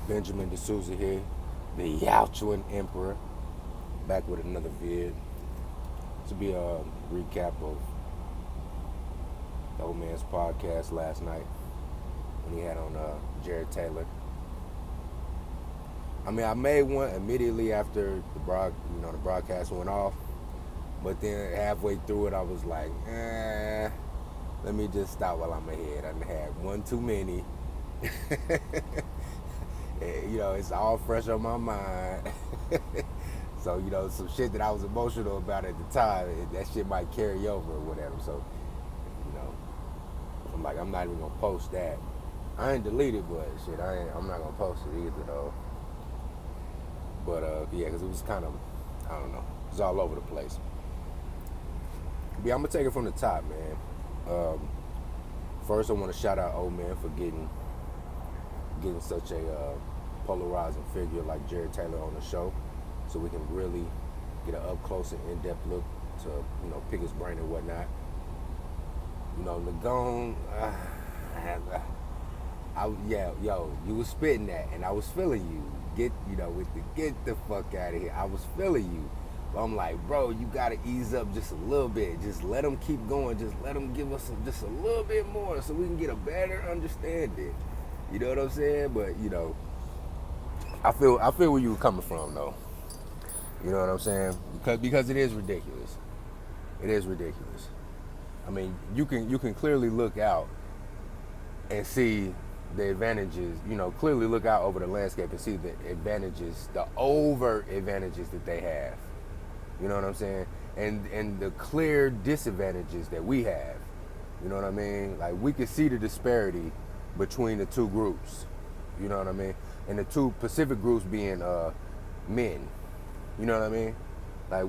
Benjamin D'Souza here, the Yaochuan Emperor, back with another vid. This will be a recap of the old man's podcast last night when he had on Jared Taylor. I mean, I made one immediately after the broadcast went off, but then halfway through it, I was like, let me just stop while I'm ahead. I had one too many. It's all fresh on my mind. So, some shit that I was emotional about at the time, that shit might carry over or whatever. So, I'm like, I'm not even gonna post that. I ain't deleted, but shit, I'm not gonna post it either though. But yeah, because it was kind of, I don't know, it was all over the place. But yeah, I'm gonna take it from the top, man. First, I want to shout out old man for getting such a polarizing figure like Jared Taylor on the show, so we can really get an up close and in depth look to pick his brain and whatnot. Nagone, you was spitting that, and I was feeling you. Get the fuck out of here. I was feeling you. But I'm like, bro, you gotta ease up just a little bit. Just let them keep going. Just let them give us just a little bit more so we can get a better understanding. You know what I'm saying? But I feel where you were coming from though. You know what I'm saying? Because it is ridiculous. It is ridiculous. I mean, you can clearly look out and see the advantages, clearly look out over the landscape and see the advantages, the overt advantages that they have. You know what I'm saying? And the clear disadvantages that we have. You know what I mean? Like, we can see the disparity between the two groups. You know what I mean? And the two Pacific groups being men. You know what I mean? Like,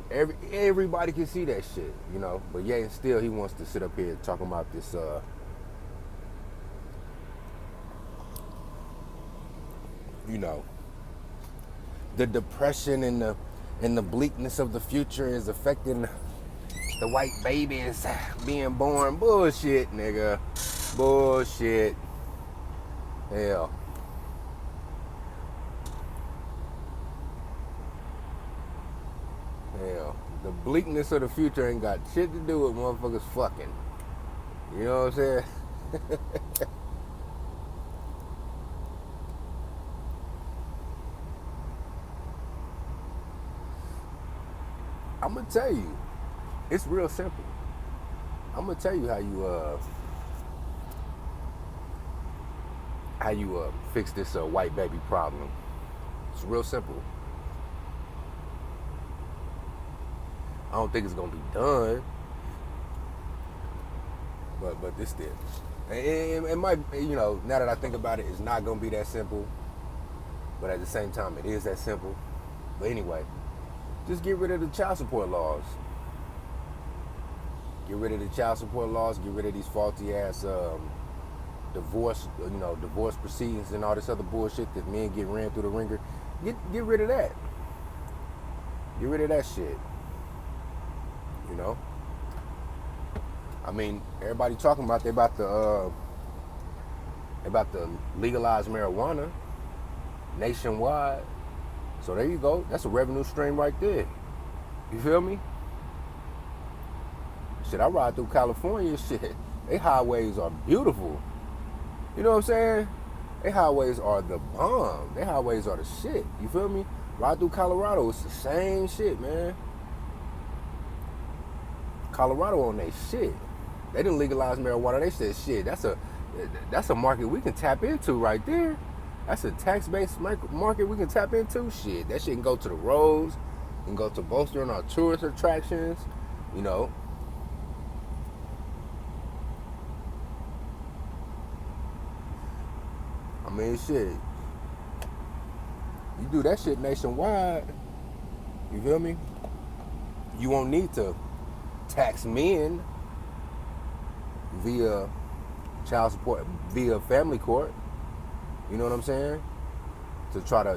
everybody can see that shit, But yet still he wants to sit up here talking about this the depression and the bleakness of the future is affecting the white babies being born. Bullshit, nigga. Bullshit. Hell. The bleakness of the future ain't got shit to do with motherfuckers fucking. You know what I'm saying? I'm gonna tell you, it's real simple. I'm gonna tell you how you fix this white baby problem. It's real simple. I don't think it's gonna be done, but this did. It might, now that I think about it, it's not gonna be that simple. But at the same time, it is that simple. But anyway, just get rid of the child support laws. Get rid of the child support laws. Get rid of these faulty ass divorce proceedings and all this other bullshit that men get ran through the ringer. Get rid of that. Get rid of that shit. I mean, everybody talking about they about to legalize marijuana nationwide. So there you go. That's a revenue stream right there. You feel me? Shit, I ride through California. Shit, they highways are beautiful. You know what I'm saying? They highways are the bomb. They highways are the shit. You feel me? Ride through Colorado, it's the same shit, man. Colorado on their shit. They didn't legalize marijuana. They said, shit, that's a market we can tap into right there. That's a tax-based market we can tap into. Shit, that shit can go to the roads, can go to bolstering our tourist attractions, I mean, shit, you do that shit nationwide, you feel me? You won't need to tax men via child support, via family court. You know what I'm saying? To try to,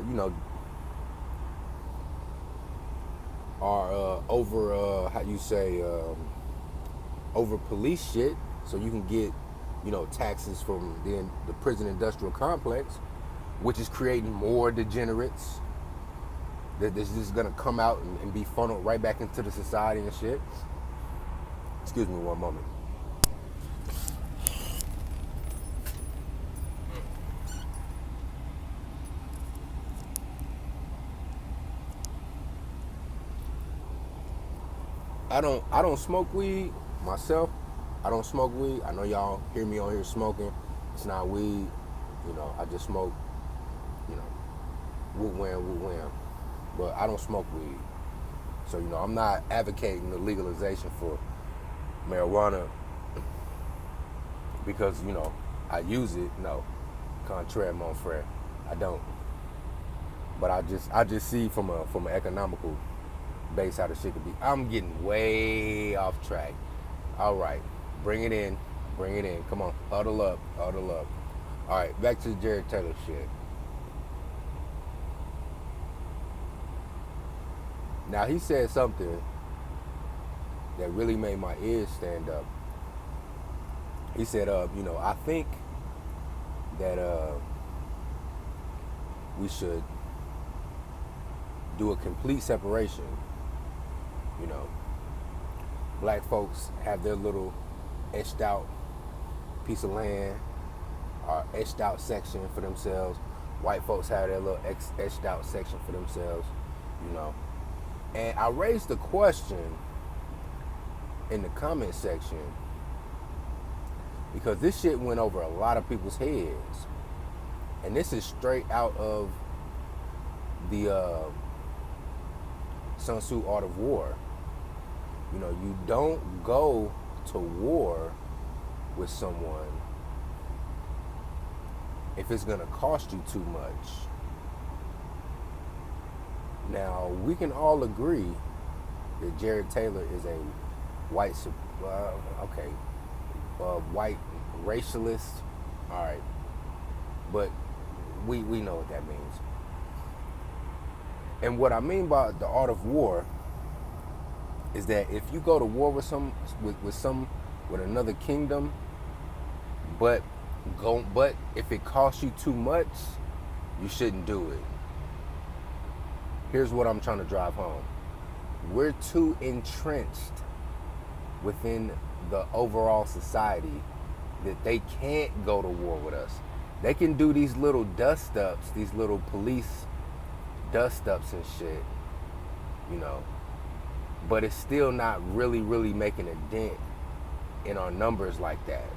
over police shit, so you can get, taxes from the prison industrial complex. which is creating more degenerates that this is gonna come out and be funneled right back into the society and shit. Excuse me one moment. I don't smoke weed myself. I don't smoke weed. I know y'all hear me on here smoking. It's not weed. You know, I just smoke, you know, woot wham. But I don't smoke weed. So, you know, I'm not advocating the legalization for marijuana because, you know, I use it. No. Contraire, mon frere. I don't. But I just see from an economical base how the shit could be. I'm getting way off track. All right. Bring it in. Come on. Huddle up. All right, back to the Jared Taylor shit. Now, he said something that really made my ears stand up. He said, you know, I think that we should do a complete separation. You know, black folks have their little etched out piece of land, or etched out section for themselves. White folks have their little etched out section for themselves, you know. And I raised the question in the comment section because this shit went over a lot of people's heads. And this is straight out of the Sun Tzu Art of War. You know, you don't go to war with someone if it's gonna cost you too much. Now, we can all agree that Jared Taylor is a white, white racialist. All right, but we know what that means. And what I mean by the art of war is that if you go to war with with another kingdom, but if it costs you too much, you shouldn't do it. Here's what I'm trying to drive home. We're too entrenched within the overall society that they can't go to war with us. They can do these little dust-ups, these little police dust-ups and shit, you know, but it's still not really making a dent in our numbers like that.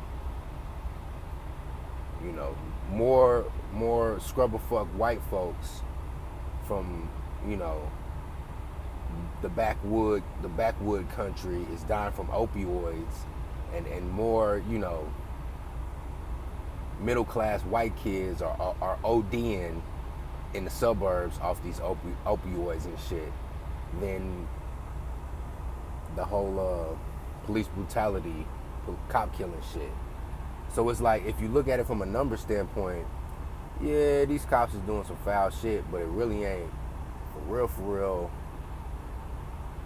You know, more scrubberfuck white folks from, you know, the backwood country is dying from opioids, and more, you know, middle class white kids are ODing in the suburbs off these opioids and shit than the whole police brutality, cop killing shit. So it's like, if you look at it from a number standpoint, yeah, these cops is doing some foul shit, but it really ain't. For real,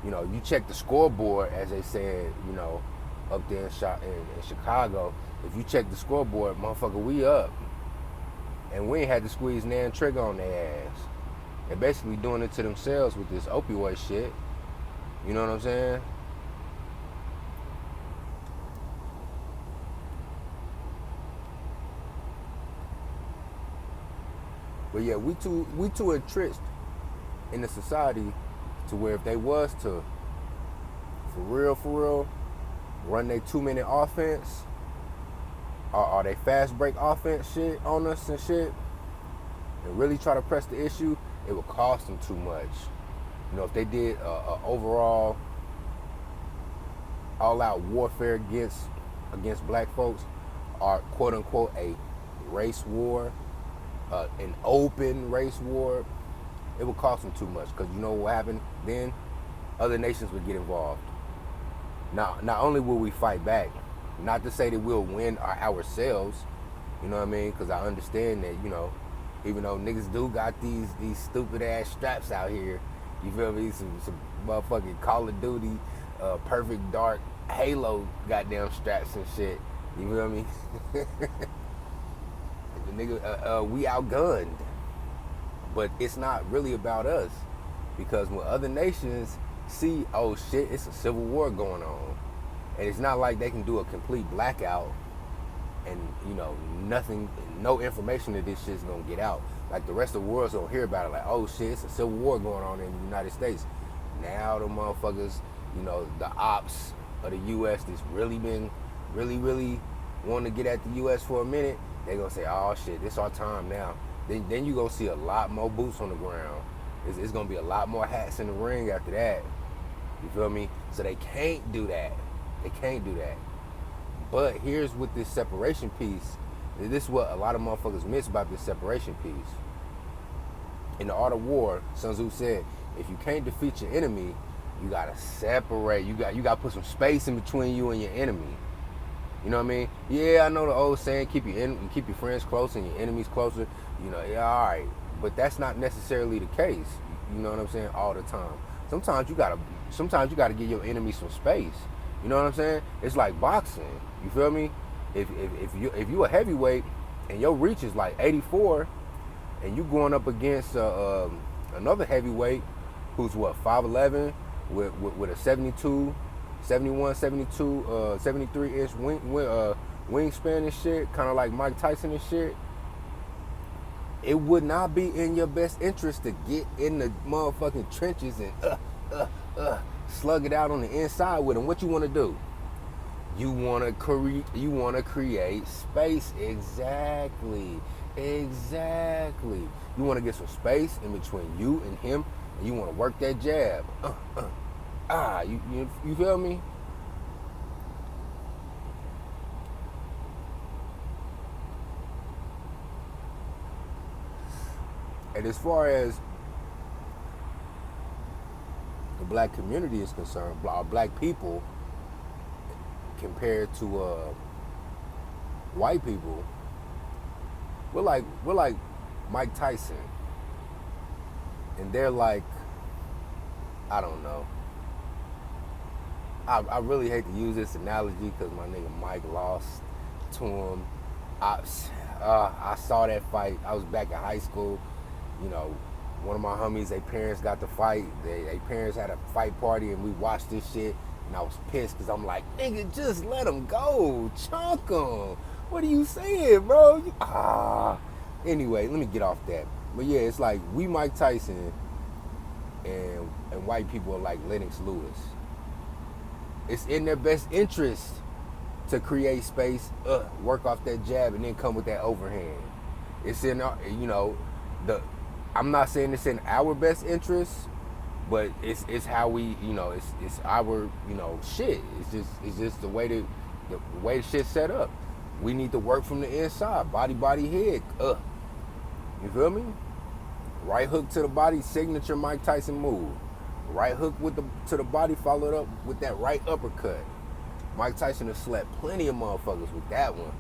you know, you check the scoreboard, as they said, you know, up there in Chicago. If you check the scoreboard, motherfucker, we up. And we ain't had to squeeze nan trigger on their ass. They're basically doing it to themselves with this opioid shit. You know what I'm saying? But yeah, we too entrenched in the society to where if they was to, for real, run their 2-minute offense, or they fast break offense shit on us and shit, and really try to press the issue, it would cost them too much. You know, if they did a overall all-out warfare against black folks, or quote unquote a race war, an open race war, it would cost them too much, because you know what happened then? Other nations would get involved. Now, not only will we fight back, not to say that we'll win ourselves, you know what I mean? Because I understand that, you know, even though niggas do got these stupid ass straps out here, you feel me? Some motherfucking Call of Duty, Perfect Dark, Halo goddamn straps and shit. You feel me? The nigga, we outgunned. But it's not really about us, because when other nations see, oh shit, it's a civil war going on, and it's not like they can do a complete blackout and nothing, no information of this shit's gonna get out. Like the rest of the world's gonna hear about it, like, oh shit, it's a civil war going on in the United States. Now the motherfuckers, the ops of the U.S. that's really been really wanting to get at the U.S. for a minute, they gonna say, oh shit, this our time now. Then you gonna see a lot more boots on the ground. It's gonna be a lot more hats in the ring after that. You feel me? So they can't do that. They can't do that. But here's with this separation piece. This is what a lot of motherfuckers miss about this separation piece. In the art of war, Sun Tzu said, if you can't defeat your enemy, you gotta separate. You gotta put some space in between you and your enemy. You know what I mean? Yeah, I know the old saying, keep your friends close and your enemies closer. Yeah, all right. But that's not necessarily the case. You know what I'm saying? All the time. Sometimes you gotta give your enemy some space. You know what I'm saying? It's like boxing. You feel me? If you a heavyweight and your reach is like 84, and you going up against another heavyweight who's 5'11", with a 72, 71, 72, 73 inch wingspan and shit, kind of like Mike Tyson and shit. It would not be in your best interest to get in the motherfucking trenches and slug it out on the inside with him. What you want to do? You want to create space. Exactly. You want to get some space in between you and him, and you want to work that jab. You feel me? And as far as the black community is concerned, black people compared to white people, we're like Mike Tyson, and they're like, I don't know. I really hate to use this analogy because my nigga Mike lost to him. I saw that fight. I was back in high school. One of my homies, their parents got to fight. Their parents had a fight party, and we watched this shit. And I was pissed because I'm like, nigga, just let him go. Chunk him. What are you saying, bro? Anyway, let me get off that. But yeah, it's like we Mike Tyson and white people are like Lennox Lewis. It's in their best interest to create space, work off that jab, and then come with that overhand. It's in, I'm not saying it's in our best interest, but it's how we, it's our, shit. It's just the way the shit's set up. We need to work from the inside, body, head. You feel me? Right hook to the body, signature Mike Tyson move. Right hook to the body, followed up with that right uppercut. Mike Tyson has slept plenty of motherfuckers with that one.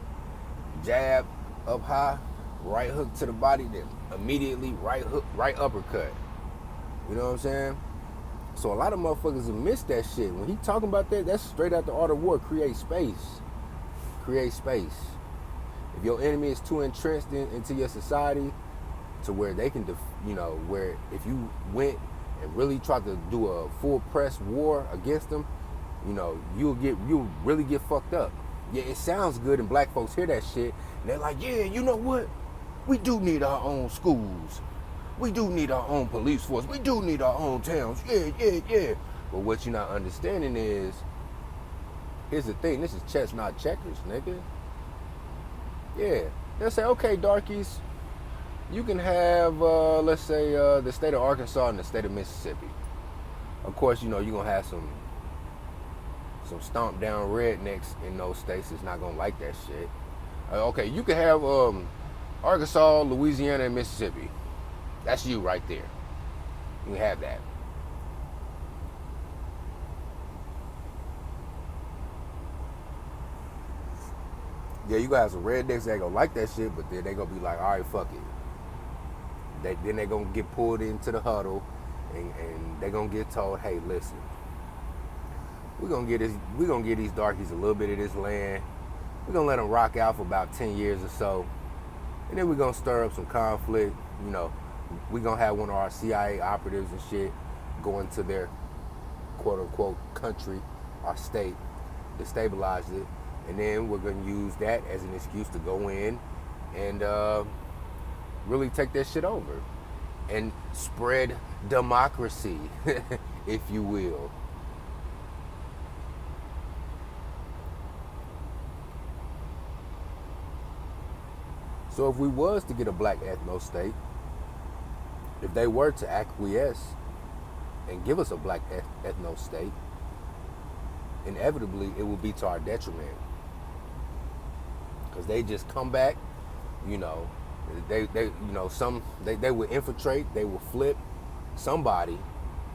Jab up high, right hook to the body, then immediately right hook, right uppercut. You know what I'm saying? So a lot of motherfuckers have missed that shit. When he talking about that, that's straight out the art of war. Create space. Create space. If your enemy is too entrenched into your society to where they can, where if you went and really tried to do a full press war against them, you'll really get fucked up. Yeah, it sounds good and black folks hear that shit and they're like, yeah, you know what? We do need our own schools. We do need our own police force. We do need our own towns. Yeah. But what you're not understanding is, here's the thing, this is chess, not checkers, nigga. Yeah. They'll say, okay, darkies, you can have, let's say, the state of Arkansas and the state of Mississippi. Of course, you're going to have some stomp down rednecks in those states that's not going to like that shit. Okay, you can have Arkansas, Louisiana, and Mississippi. That's you right there. You can have that. Yeah, you got some rednecks that ain't gonna like that shit, but then they gonna be like, all right, fuck it. Then they gonna get pulled into the huddle, and they gonna get told, hey, listen, we're gonna give these darkies a little bit of this land. We're gonna let them rock out for about 10 years or so, and then we're gonna stir up some conflict. We gonna have one of our CIA operatives and shit going to their quote unquote country, our state, destabilize it, and then we're gonna use that as an excuse to go in and really take that shit over and spread democracy, if you will. So if we was to get a black ethno state, if they were to acquiesce and give us a black ethno state, inevitably it will be to our detriment. Because they just come back, you know, they would infiltrate, they would flip somebody,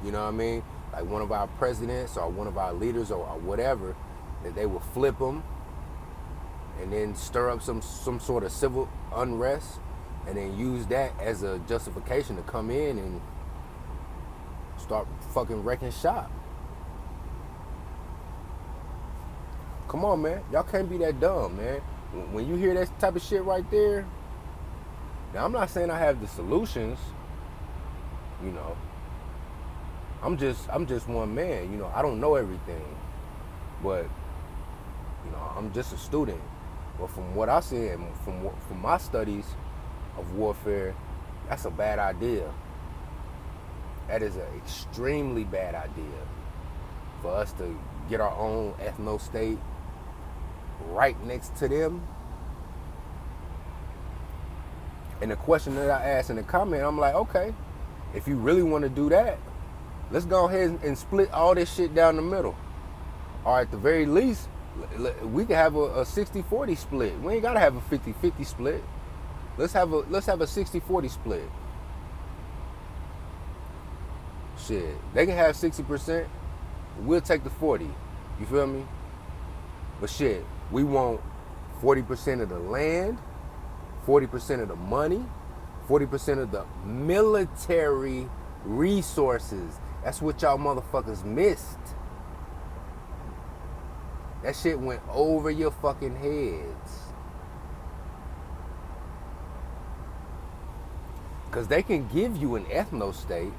you know what I mean? Like one of our presidents or one of our leaders or whatever, that they would flip them and then stir up some sort of civil unrest and then use that as a justification to come in and start fucking wrecking shop. Come on, man. Y'all can't be that dumb, man. When you hear that type of shit right there, now I'm not saying I have the solutions, you know. I'm just one man, you know. I don't know everything, but you know, I'm just a student. But from what I see and from my studies of warfare, that's a bad idea. That is an extremely bad idea for us to get our own ethno state right next to them. And the question that I asked in the comment, I'm like, okay, if you really want to do that, let's go ahead and split all this shit down the middle. Or at the very least, we can have a 60-40 split. We ain't gotta have a 50-50 split. Let's have a 60-40 split. Shit, they can have 60%. We'll take the 40. You feel me? But shit, we want 40% of the land, 40% of the money, 40% of the military resources. That's what y'all motherfuckers missed. That shit went over your fucking heads. Because they can give you an ethno state,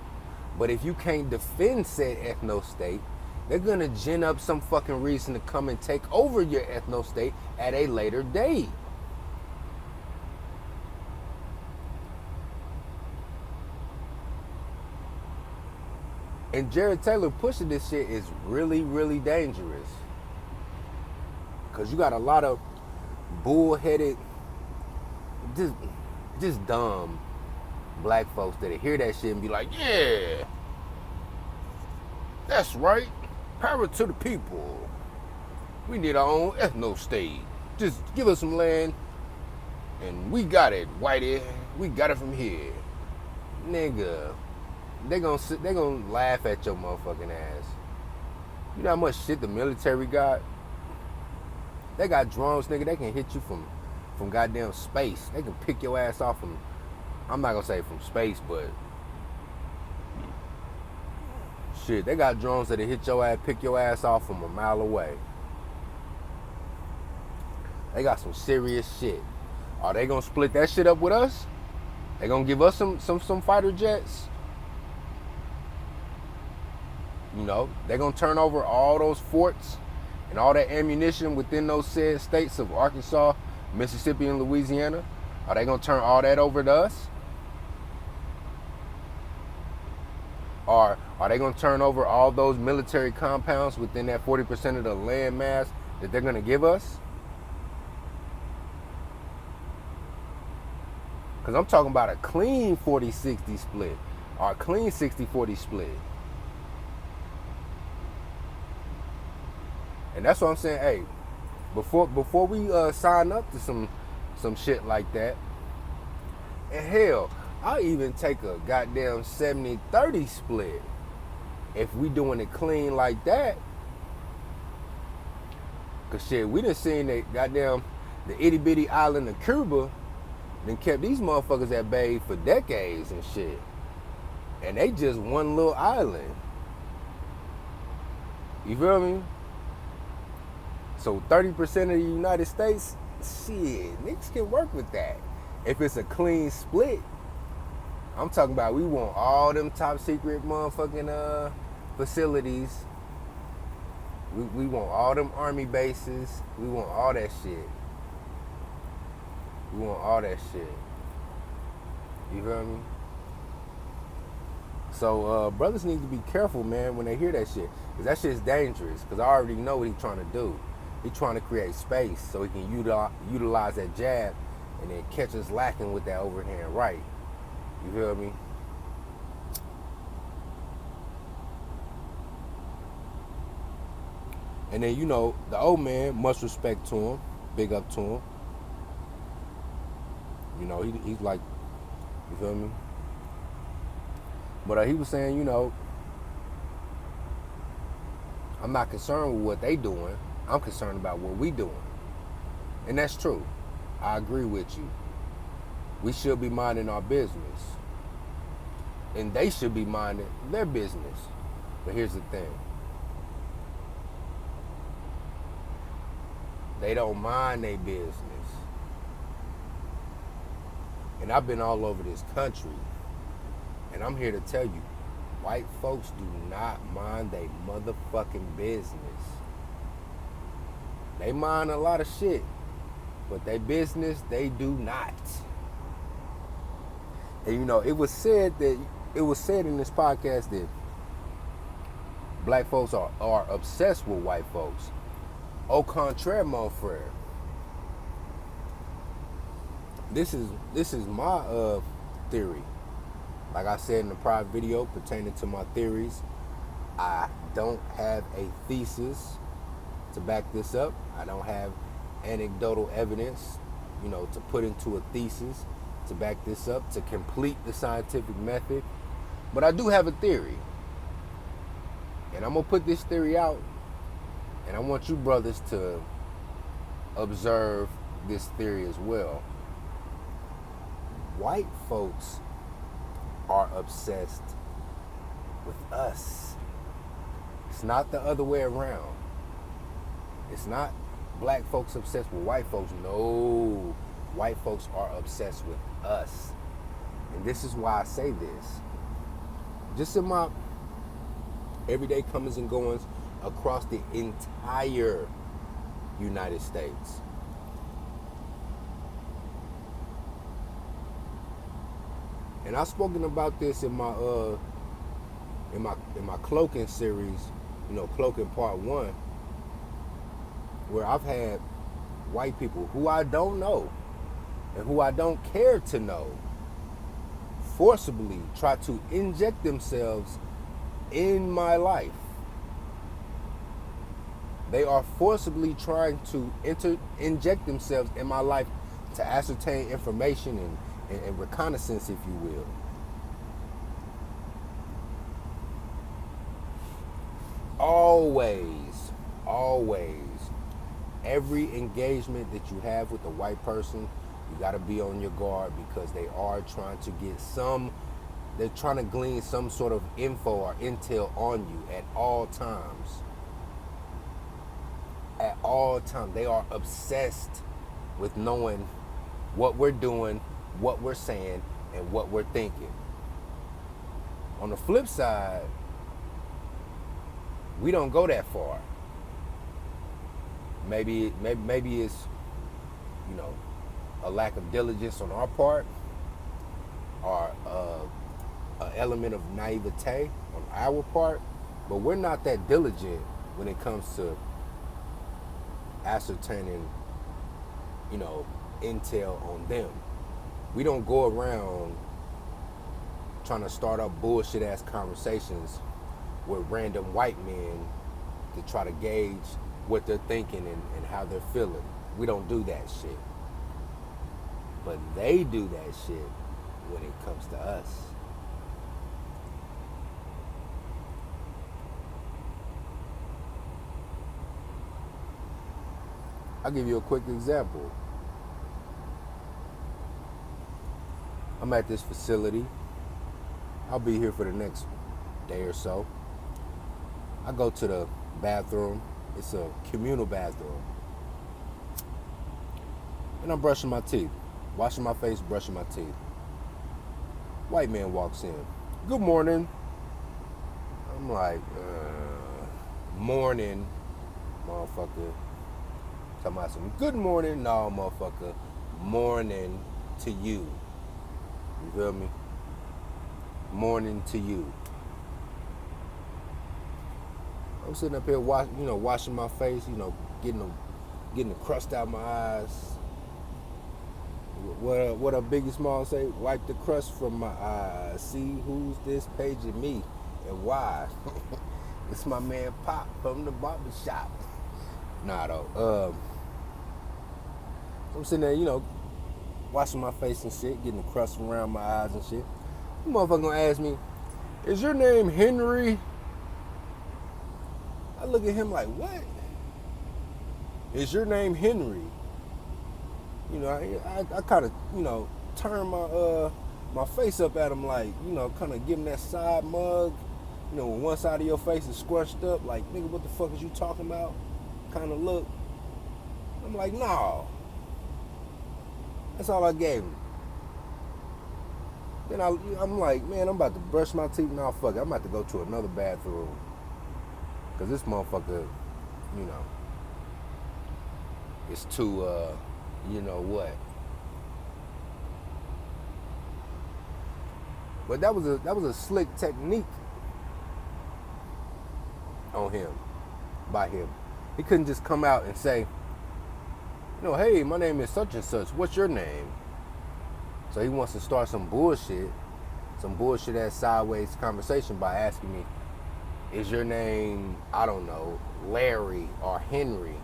but if you can't defend said ethno state, they're going to gin up some fucking reason to come and take over your ethno state at a later date. And Jared Taylor pushing this shit is really, really dangerous. Because you got a lot of bullheaded, just dumb black folks that hear that shit and be like, yeah, that's right. Power to the people. We need our own ethno state. Just give us some land and we got it, whitey. We got it from here. Nigga, they gonna laugh at your motherfucking ass. You know how much shit the military got? They got drones, nigga. They can hit you from goddamn space. They can pick your ass off from, I'm not gonna say from space, but shit, they got drones that'll hit your ass, pick your ass off from a mile away. They got some serious shit. Are they gonna split that shit up with us? They gonna give us some fighter jets? You know, they gonna turn over all those forts and all that ammunition within those said states of Arkansas, Mississippi, and Louisiana. Are they gonna turn all that over to us? Or are they gonna turn over all those military compounds within that 40% of the land mass that they're gonna give us? Because I'm talking about a clean 40-60 split or a clean 60-40 split. And that's what I'm saying. Hey, before we sign up to some shit like that, and hell, I'll even take a goddamn 70-30 split if we doing it clean like that. Cause shit, we done seen that goddamn the itty bitty island of Cuba then kept these motherfuckers at bay for decades and shit, and they just one little island. You feel me? So 30% of the United States, shit, niggas can work with that. If it's a clean split, I'm talking about we want all them top secret motherfucking facilities. We want all them army bases. We want all that shit. We want all that shit. You feel me? So brothers need to be careful, man, when they hear that shit. Because that shit's dangerous. Because I already know what he's trying to do. He's trying to create space so he can utilize that jab and then catch us lacking with that overhand right. You feel me? And then, you know, the old man, much respect to him. Big up to him. You know, he's like, you feel me? But he was saying, you know, I'm not concerned with what they doing. I'm concerned about what we doing. And that's true. I agree with you. We should be minding our business. And they should be minding their business. But here's the thing. They don't mind their business. And I've been all over this country. And I'm here to tell you, white folks do not mind their motherfucking business. They mind a lot of shit. But their business, they do not. And you know, it was said in this podcast that black folks are obsessed with white folks. Au contraire, mon frère. This is my theory. Like I said in the prior video pertaining to my theories, I don't have a thesis to back this up. I don't have anecdotal evidence, you know, to put into a thesis to back this up, to complete the scientific method. But I do have a theory. And I'm going to put this theory out. And I want you brothers to observe this theory as well. White folks are obsessed with us. It's not the other way around. It's not black folks obsessed with white folks. No, white folks are obsessed with us. And this is why I say this. Just in my everyday comings and goings across the entire United States. And I've spoken about this in my cloaking series, you know, cloaking part 1, where I've had white people who I don't know and who I don't care to know forcibly try to inject themselves in my life. They are forcibly trying to inject themselves in my life to ascertain information and reconnaissance, if you will. Always, every engagement that you have with a white person, you got to be on your guard, because they are trying to get they're trying to glean some sort of info or intel on you at all times. At all times. They are obsessed with knowing what we're doing, what we're saying, and what we're thinking. On the flip side, we don't go that far. Maybe it's, you know, a lack of diligence on our part, or an element of naivete on our part, but we're not that diligent when it comes to ascertaining, you know, intel on them. We don't go around trying to start up bullshit ass conversations with random white men to try to gauge what they're thinking and how they're feeling. We don't do that shit. But they do that shit when it comes to us. I'll give you a quick example. I'm at this facility. I'll be here for the next day or so. I go to the bathroom. It's a communal bathroom. And I'm brushing my teeth. Washing my face, brushing my teeth. White man walks in. Good morning. I'm like, morning, motherfucker. Talking about some good morning. No, motherfucker. Morning to you. You feel me? Morning to you. I'm sitting up here, washing my face, getting the crust out my eyes. What a Biggie Small say? Wipe the crust from my eyes. See who's this paging me and why? It's my man Pop from the barber shop. Nah, though. I'm sitting there, washing my face and shit, getting the crust around my eyes and shit. The motherfucker gonna ask me, is your name Henry? I look at him like, what? Is your name Henry? I kind of, turn my face up at him like, kind of give him that side mug. When one side of your face is squished up, like, nigga, what the fuck is you talking about? Kind of look. I'm like, no. That's all I gave him. Then I'm like, man, I'm about to brush my teeth. No, fuck it. I'm about to go to another bathroom. Because this motherfucker, it's too, what. But that was a slick technique on him, by him. He couldn't just come out and say, hey, my name is such and such. What's your name? So he wants to start some bullshit ass sideways conversation by asking me, is your name, I don't know, Larry or Henry?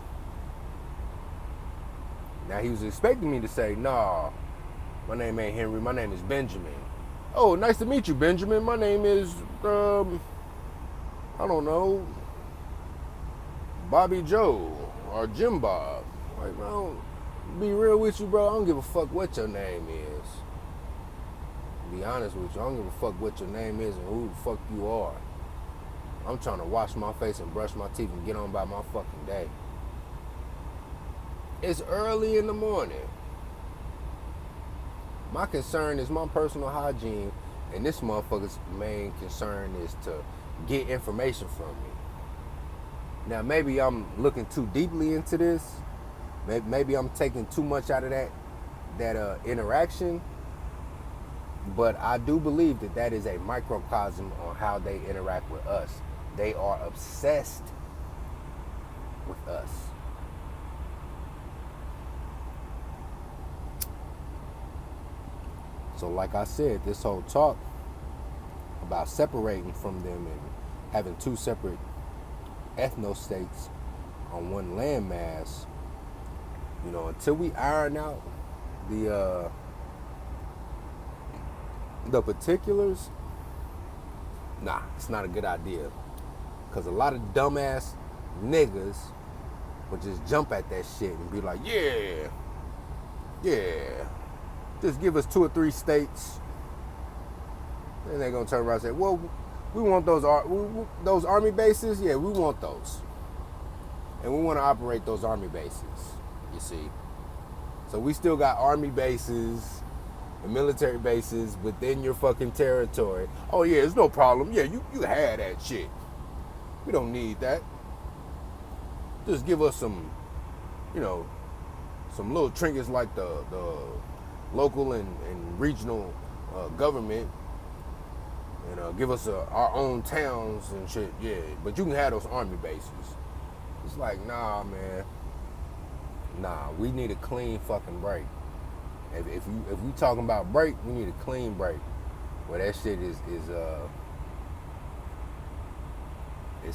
Now he was expecting me to say, nah, my name ain't Henry, my name is Benjamin. Oh, nice to meet you, Benjamin. My name is, I don't know, Bobby Joe or Jim Bob. Like, bro, be real with you, bro. I don't give a fuck what your name is. To be honest with you, I don't give a fuck what your name is and who the fuck you are. I'm trying to wash my face and brush my teeth and get on by my fucking day. It's early in the morning. My concern is my personal hygiene, and this motherfucker's main concern is to get information from me. Now, maybe I'm looking too deeply into this. Maybe I'm taking too much out of that interaction. But I do believe that is a microcosm on how they interact with us. They are obsessed with us. So like I said, this whole talk about separating from them and having two separate ethno-states on one landmass, until we iron out the particulars, nah, it's not a good idea. Because a lot of dumbass niggas would just jump at that shit and be like, yeah, just give us 2 or 3 states. Then they're going to turn around and say, well, we want those army bases. Yeah, we want those. And we want to operate those army bases, you see. So we still got army bases and military bases within your fucking territory. Oh, yeah, it's no problem. Yeah, you had that shit. We don't need that. Just give us some, some little trinkets like the local and regional government, and give us our own towns and shit. Yeah, but you can have those army bases. It's like, nah, man. Nah, we need a clean fucking break. If we talking about break, we need a clean break. Where that shit is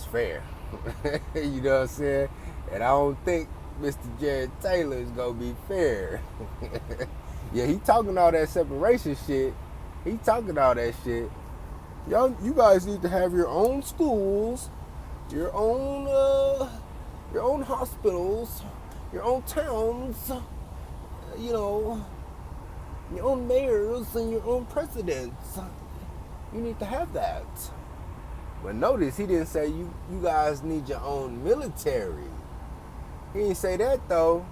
fair. You know what I'm saying? And I don't think Mr. Jared Taylor is gonna be fair. Yeah, he talking all that separation shit. He talking all that shit. Y'all, you guys need to have your own schools, your own hospitals, your own towns, your own mayors and your own presidents. You need to have that. But notice he didn't say you guys need your own military. He didn't say that though.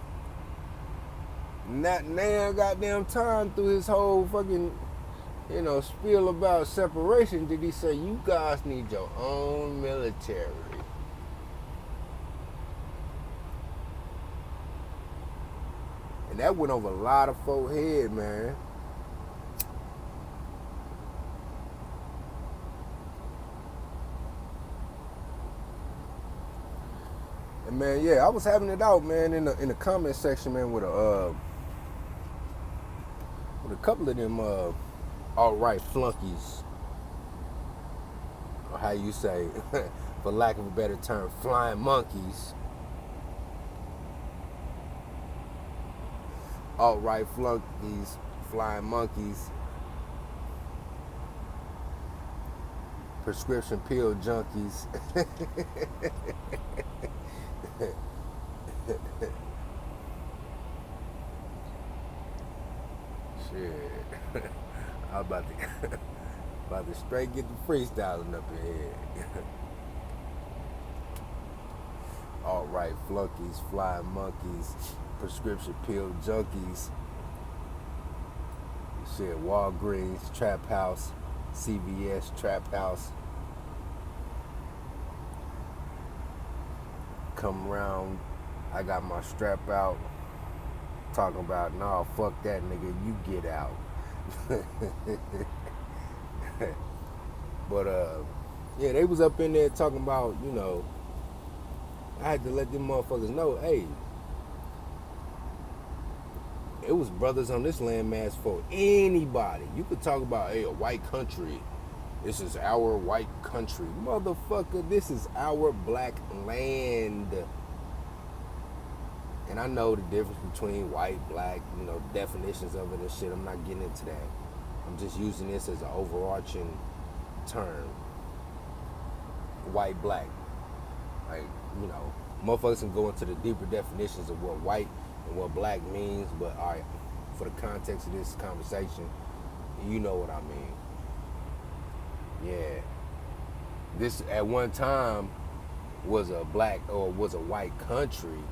Not now goddamn time through his whole fucking spiel about separation, did he say, you guys need your own military? And that went over a lot of folks' head, man. And man, yeah, I was having it out, man, in the comment section, man, with a couple of them alt-right flunkies, or how you say, for lack of a better term, flying monkeys. Alt-right flunkies, flying monkeys, prescription pill junkies. Shit. I was about to straight get the freestyling up in here. Alt-right flunkies, flying monkeys, prescription pill junkies. Shit, Walgreens, Trap House, CVS, Trap House. Come around, I got my strap out, talking about, nah, fuck that nigga, you get out. But yeah, they was up in there talking about, I had to let them motherfuckers know, hey, it was brothers on this landmass for anybody. You could talk about, hey, a white country. This is our white country. Motherfucker, this is our black land. And I know the difference between white, black, definitions of it and shit. I'm not getting into that. I'm just using this as an overarching term. White, black. Like, motherfuckers can go into the deeper definitions of what white and what black means, but all right, for the context of this conversation, you know what I mean. Yeah. This at one time was a black or was a white country,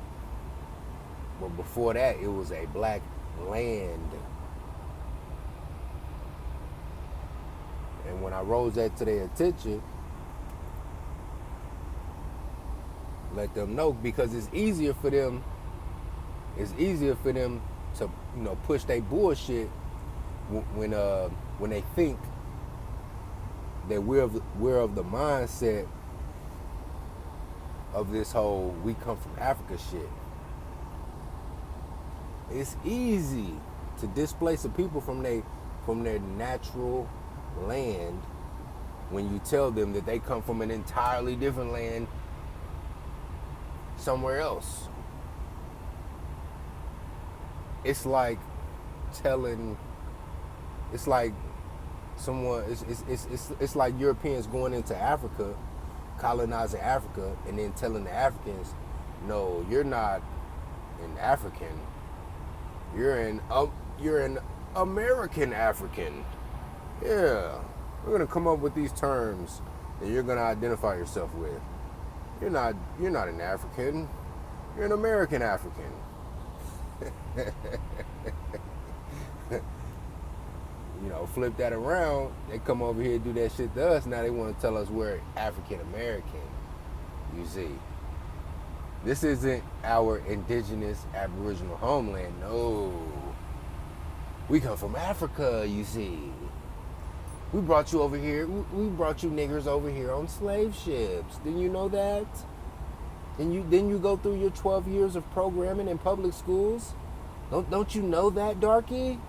but before that it was a black land. And when I rose that to their attention, let them know, because it's easier for them to push their bullshit when they think that we're of the mindset of this whole we come from Africa shit. It's easy to displace the people from their natural land when you tell them that they come from an entirely different land somewhere else. It's like it's like Europeans going into Africa, colonizing Africa, and then telling the Africans, no, you're not an African. You're an American African. Yeah. We're gonna come up with these terms that you're gonna identify yourself with. You're not an African. You're an American African. Flip that around. They come over here and do that shit to us. Now they want to tell us we're African American. You see, this isn't our indigenous Aboriginal homeland. No, we come from Africa. You see, we brought you over here. We brought you niggers over here on slave ships. Didn't you know that? Didn't you go through your 12 years of programming in public schools? Don't you know that, darky?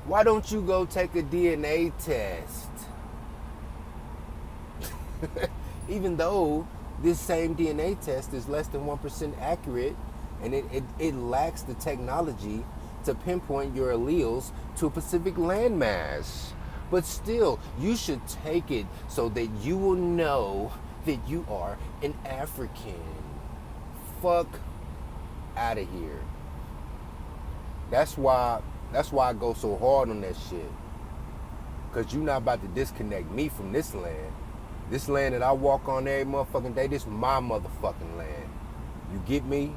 Why don't you go take a DNA test? Even though this same DNA test is less than 1% accurate, and it lacks the technology to pinpoint your alleles to a specific landmass. But still, you should take it so that you will know that you are an African. Fuck out of here. That's why I go so hard on that shit. Cause you're not about to disconnect me from this land. This land that I walk on every motherfucking day, this my motherfucking land. You get me?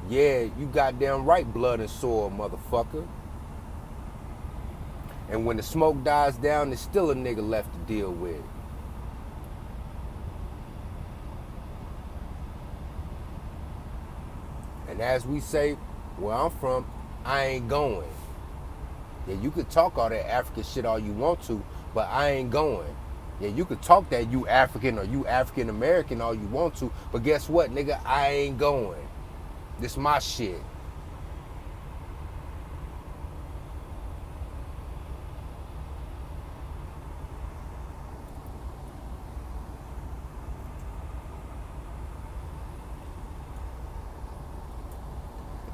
Yeah, you goddamn right, blood and soil, motherfucker. And when the smoke dies down, there's still a nigga left to deal with. And as we say, where I'm from, I ain't going. Yeah, you could talk all that African shit all you want to, but I ain't going. Yeah, you could talk that you African or you African American all you want to, but guess what, nigga? I ain't going. This my shit.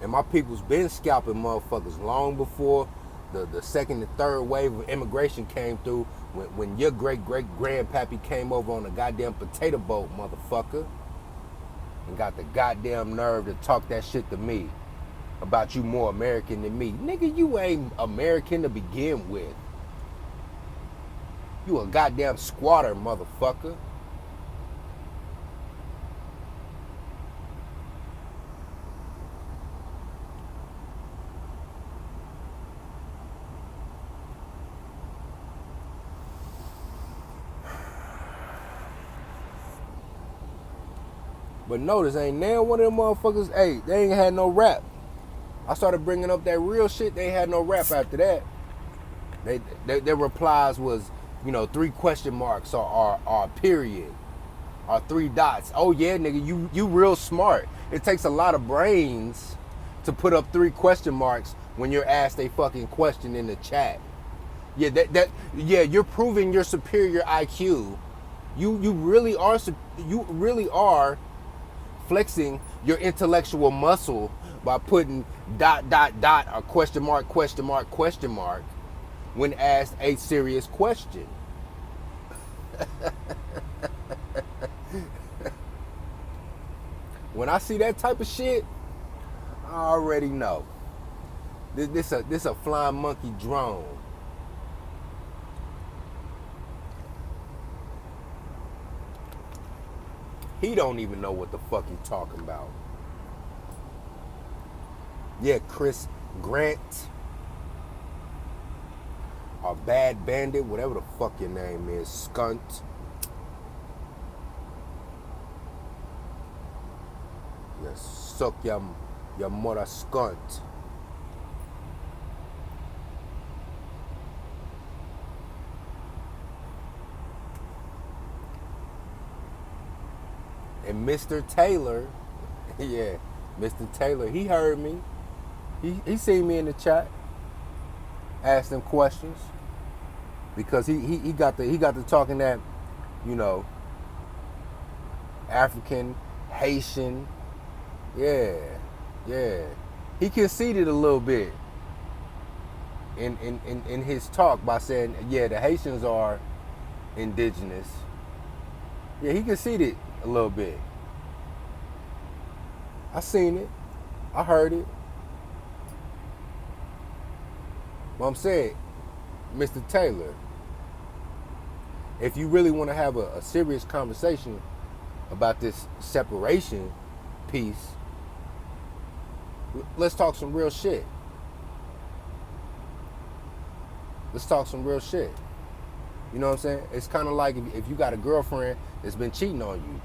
And my people's been scalping motherfuckers long before the second and third wave of immigration came through. When your great-great-grandpappy came over on a goddamn potato boat, motherfucker, and got the goddamn nerve to talk that shit to me about you more American than me. Nigga, you ain't American to begin with. You a goddamn squatter, motherfucker. But notice, ain't now one of them motherfuckers, hey, they ain't had no rap. I started bringing up that real shit, they ain't had no rap after that. Their replies was, 3 question marks or a period or 3 dots. Oh yeah, nigga, you real smart. It takes a lot of brains to put up 3 question marks when you're asked a fucking question in the chat. Yeah, yeah, you're proving your superior IQ. You really are flexing your intellectual muscle by putting ... or question mark when asked a serious question. When I see that type of shit, I already know. This a flying monkey drone. He don't even know what the fuck he talking about. Yeah, Chris Grant. Or Bad Bandit, whatever the fuck your name is. Skunt. Yeah, suck your mother skunt. And Mr. Taylor, yeah, Mr. Taylor, he heard me. He seen me in the chat. Asked him questions. Because he got to talking that, African, Haitian. Yeah. He conceded a little bit in his talk by saying, yeah, the Haitians are indigenous. Yeah, he conceded a little bit. I seen it. I heard it. But I'm saying, Mr. Taylor, if you really want to have a serious conversation about this separation piece, let's talk some real shit. Let's talk some real shit. You know what I'm saying? It's kind of like if you got a girlfriend that's been cheating on you,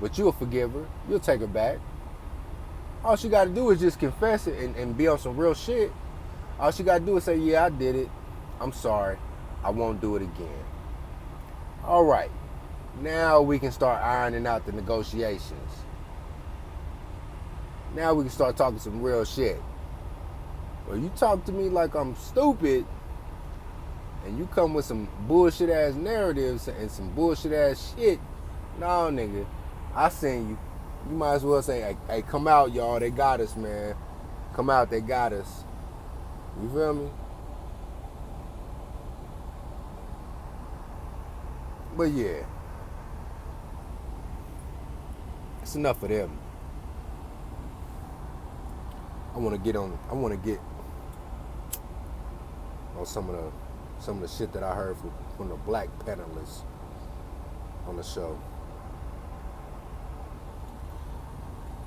but you'll forgive her, you'll take her back. All she got to do is just confess it and be on some real shit. All she got to do is say, yeah, I did it. I'm sorry. I won't do it again. All right. Now we can start ironing out the negotiations. Now we can start talking some real shit. Well, you talk to me like I'm stupid, and you come with some bullshit ass narratives and some bullshit ass shit. No, nigga, I seen you. You might as well say, hey, come out, y'all. They got us, man. Come out, they got us. You feel me? But yeah, it's enough of them. I want to get on some of the shit that I heard from the black panelists on the show.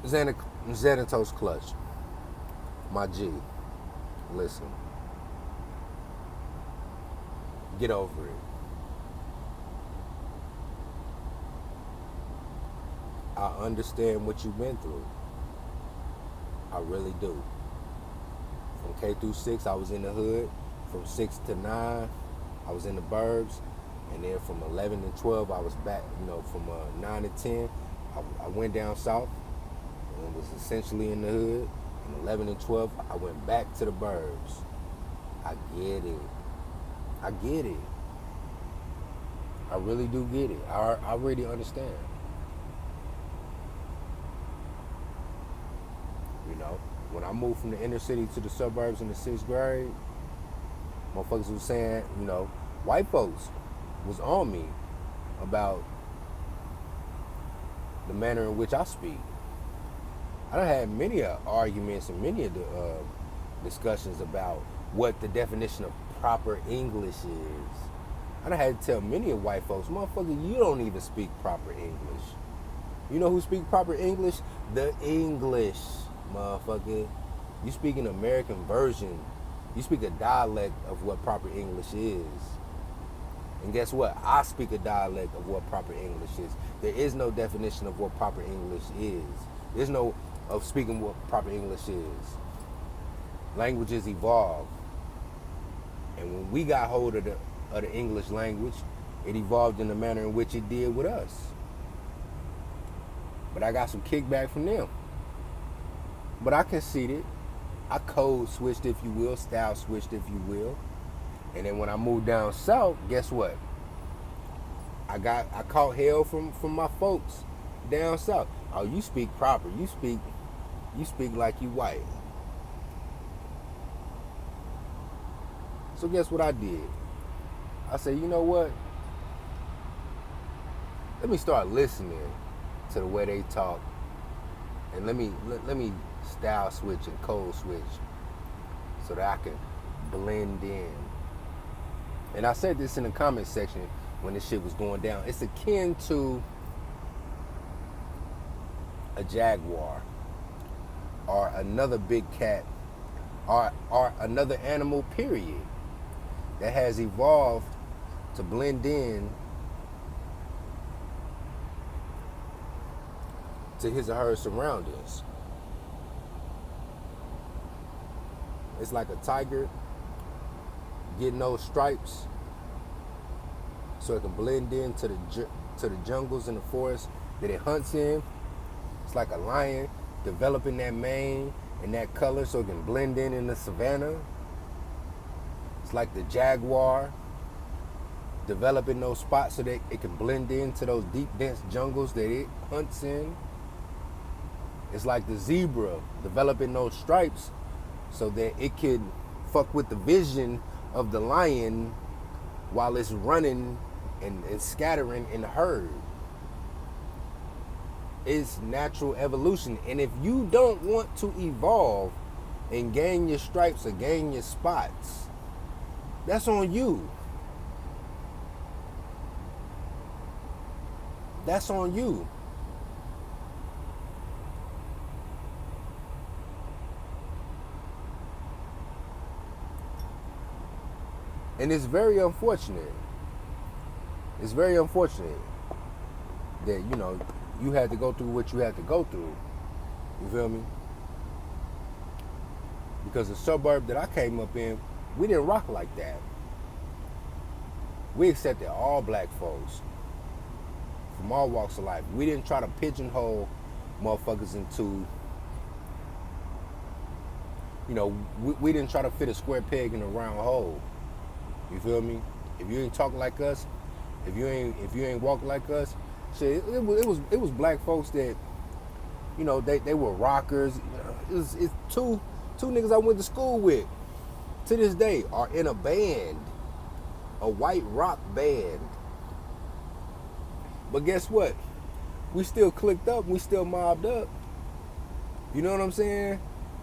Xanatos Clutch, my G, listen. Get over it. I understand what you've been through. I really do. From K through 6, I was in the hood. From 6 to 9, I was in the burbs. And then from 11 to 12, I was back, from 9 to 10, I went down south and was essentially in the hood. And 11 and 12, I went back to the burbs. I get it. I get it. I really do get it. I really understand. When I moved from the inner city to the suburbs in the 6th grade, motherfuckers was saying, white folks was on me about the manner in which I speak. I done had many arguments and many of the discussions about what the definition of proper English is. I done had to tell many of white folks, motherfucker, you don't even speak proper English. You know who speak proper English? The English, motherfucker. You speak an American version. You speak a dialect of what proper English is. And guess what? I speak a dialect of what proper English is. There is no definition of what proper English is. There's no of speaking what proper English is. Languages evolve. And when we got hold of the English language, it evolved in the manner in which it did with us. But I got some kickback from them. But I conceded. I code switched, if you will, style switched, if you will. And then when I moved down south, guess what? I caught hell from my folks down south. Oh, you speak proper. You speak like you white. So guess what I did? I said, you know what? Let me start listening to the way they talk, and let me style switch and code switch so that I can blend in. And I said this in the comment section when this shit was going down. It's akin to a jaguar or another big cat or another animal, period, that has evolved to blend in to his or her surroundings. It's like a tiger getting those stripes so it can blend into the jungles and the forest that it hunts in. It's like a lion developing that mane and that color so it can blend in the savannah. It's like the jaguar developing those spots so that it can blend into those deep, dense jungles that it hunts in. It's like the zebra developing those stripes so that it could fuck with the vision of the lion while it's running and scattering in the herd. It's natural evolution. And if you don't want to evolve and gain your stripes or gain your spots, that's on you. That's on you. And it's very unfortunate. It's very unfortunate that, you had to go through what you had to go through. You feel me? Because the suburb that I came up in, we didn't rock like that. We accepted all black folks from all walks of life. We didn't try to pigeonhole motherfuckers into, we didn't try to fit a square peg in a round hole. You feel me? If you ain't talk like us, if you ain't walk like us, shit, it was black folks that, they were rockers. It's two niggas I went to school with to this day are in a band, a white rock band. But guess what? We still clicked up, we still mobbed up. You know what I'm saying?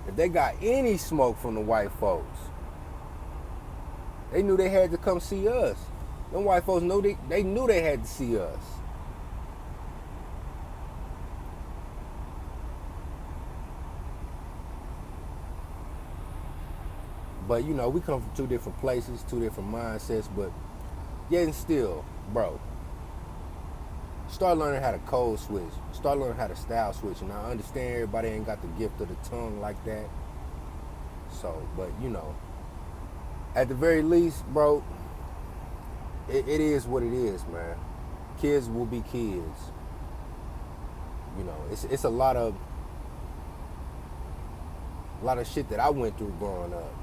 If they got any smoke from the white folks, they knew they had to come see us. Them white folks knew they knew they had to see us. But we come from two different places, two different mindsets, but Yet and still, bro, start learning how to code switch. Start learning how to style switch. And I understand everybody ain't got the gift of the tongue like that. So, but you know, at the very least, bro, it is what it is, man. Kids will be kids. You know, it's a lot of shit that I went through growing up,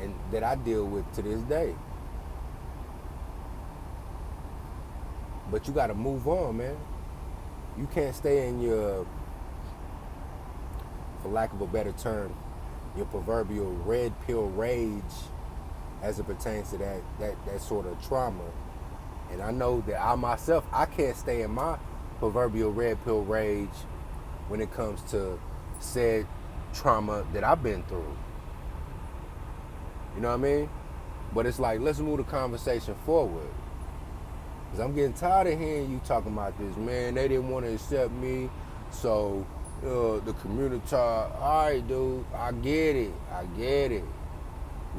and that I deal with to this day. But you got to move on, man. You can't stay in your, for lack of a better term, your proverbial red pill rage as it pertains to that sort of trauma. And I know that I myself, I can't stay in my proverbial red pill rage when it comes to said trauma that I've been through. You know what I mean? But it's like, let's move the conversation forward. Because I'm getting tired of hearing you talking about this. Man, they didn't want to accept me, so the community, all right, dude, I get it.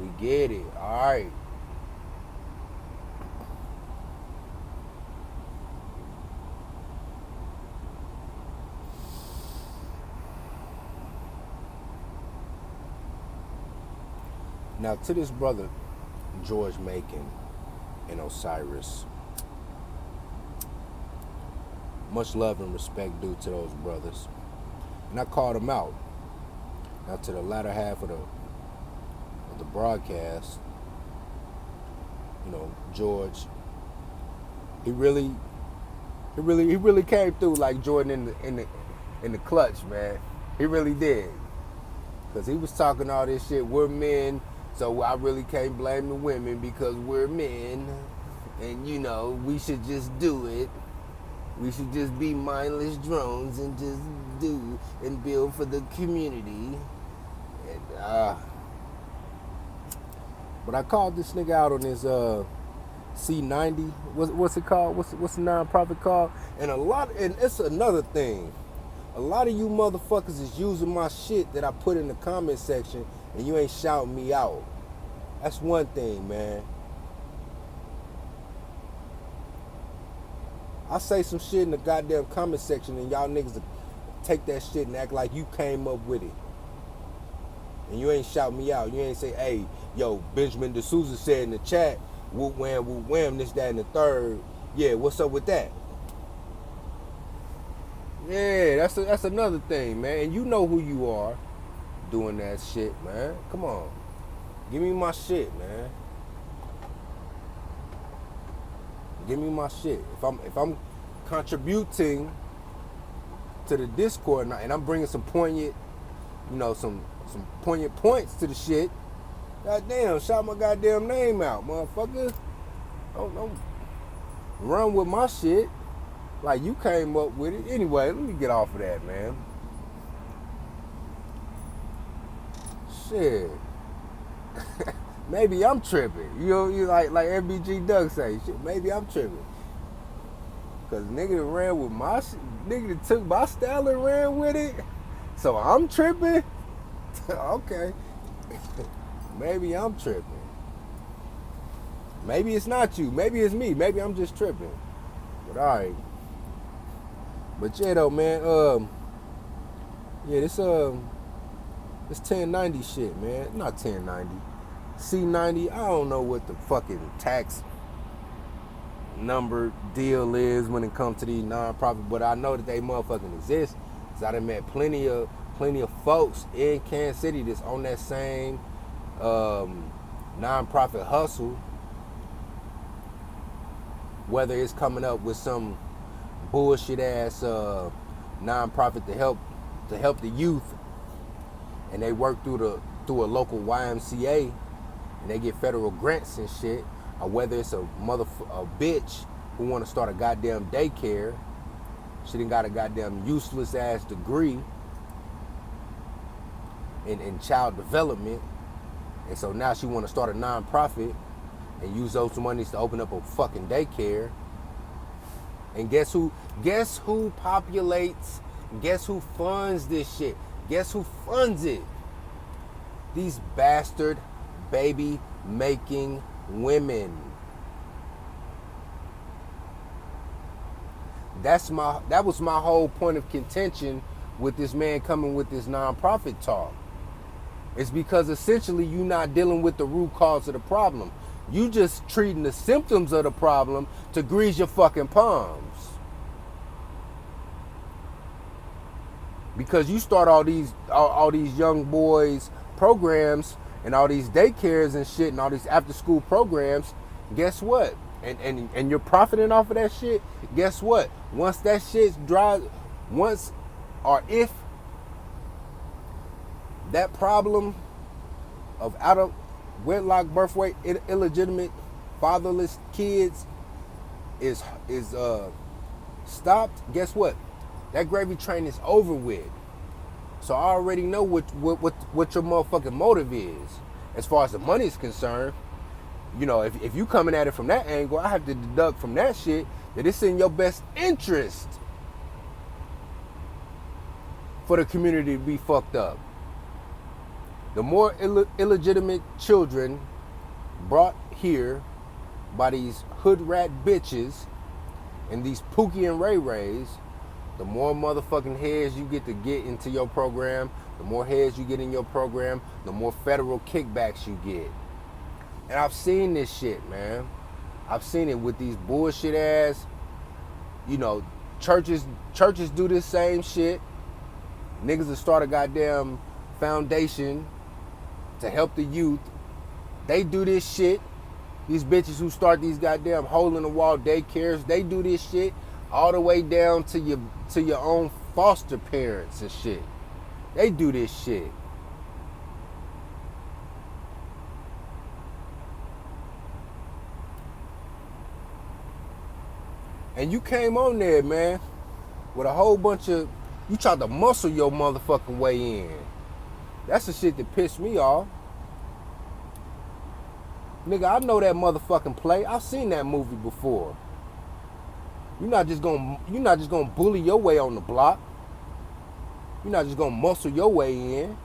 We get it, all right. Now, to this brother, George Macon and Osiris, much love and respect due to those brothers. And I called them out. Now, to the latter half of the broadcast, you know, George, he really came through like Jordan in the clutch, man. He really did. Because he was talking all this shit, we're men, so I really can't blame the women because we're men. And, you know, we should just do it. We should just be mindless drones and just do and build for the community. And, but I called this nigga out on his C90. What's it called? What's the nonprofit called? And it's another thing. A lot of you motherfuckers is using my shit that I put in the comment section and you ain't shouting me out. That's one thing, man. I say some shit in the goddamn comment section and y'all niggas take that shit and act like you came up with it. And you ain't shout me out. You ain't say, hey, yo, Benjamin D'Souza said in the chat, whoop wham, this, that, and the third. Yeah, what's up with that? Yeah, that's another thing, man. And you know who you are doing that shit, man. Come on. Give me my shit, man. Give me my shit. If I'm contributing to the Discord and I'm bringing some poignant, you know, some poignant points to the shit, goddamn, shout my goddamn name out, motherfucker. Don't run with my shit like you came up with it. Anyway, let me get off of that, man. Shit. Maybe I'm tripping. You know, you like FBG Doug say, shit, maybe I'm tripping. Cause nigga that ran with my shit, nigga that took my style and ran with it. So I'm tripping? Okay. Maybe I'm tripping. Maybe it's not you. Maybe it's me. Maybe I'm just tripping. But alright. But yeah though, man, yeah, this 1090 shit, man. Not 1090. C90, I don't know what the fucking tax number deal is when it comes to these non-profit, but I know that they motherfucking exist. Cause I done met plenty of folks in Kansas City that's on that same non-profit hustle. Whether it's coming up with some bullshit ass non-profit to help the youth, and they work through a local YMCA, and they get federal grants and shit, or whether it's a bitch who want to start a goddamn daycare. She done got a goddamn useless ass degree in child development, and so now she want to start a non-profit and use those monies to open up a fucking daycare. And guess who populates, guess who funds this shit? Guess who funds it? These bastard baby making women. That was my whole point of contention with this man coming with this nonprofit talk. It's because essentially you're not dealing with the root cause of the problem. You just treating the symptoms of the problem to grease your fucking palms. Because you start all these young boys programs and all these daycares and shit and all these after school programs, guess what? And you're profiting off of that shit, guess what? Once that shit's dry, once or if that problem of out of wedlock birth weight, illegitimate, fatherless kids is stopped, guess what? That gravy train is over with. So I already know what your motherfucking motive is. As far as the money is concerned, you know, if you coming at it from that angle, I have to deduct from that shit that it's in your best interest for the community to be fucked up. The more illegitimate children brought here by these hood rat bitches and these Pookie and Ray Rays, the more motherfucking heads you get to get into your program, the more heads you get in your program, the more federal kickbacks you get. And I've seen this shit, man. I've seen it with these bullshit ass, you know, churches do this same shit. Niggas will start a goddamn foundation to help the youth. They do this shit. These bitches who start these goddamn hole in the wall daycares, they do this shit all the way down to your own foster parents and shit. They do this shit. And you came on there, man, with a whole bunch of, you tried to muscle your motherfucking way in. That's the shit that pissed me off. Nigga, I know that motherfucking play. I've seen that movie before. You're not just gonna bully your way on the block. You're not just gonna muscle your way in.